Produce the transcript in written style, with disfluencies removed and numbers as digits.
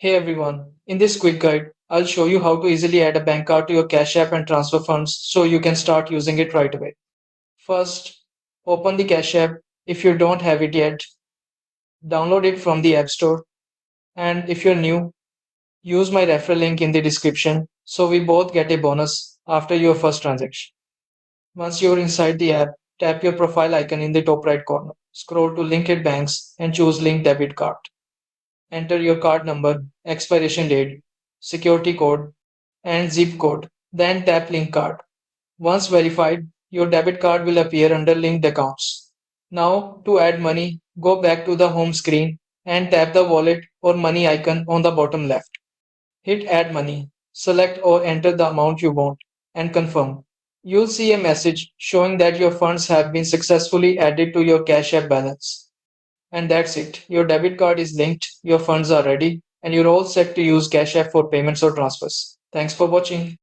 Hey everyone, in this quick guide, I'll show you how to easily add a bank card to your Cash App and transfer funds so you can start using it right away. First, open the Cash App if you don't have it yet, download it from the App Store, and if you're new, use my referral link in the description so we both get a bonus after your first transaction. Once you're inside the app, tap your profile icon in the top right corner, scroll to Linked Banks and choose Link Debit Card. Enter your card number, expiration date, security code, and zip code. Then tap Link Card. Once verified, your debit card will appear under linked accounts. Now, to add money, go back to the home screen and tap the wallet or money icon on the bottom left. Hit Add Money, select or enter the amount you want, and confirm. You'll see a message showing that your funds have been successfully added to your Cash App balance. And that's it. Your debit card is linked, your funds are ready, and you're all set to use Cash App for payments or transfers. Thanks for watching.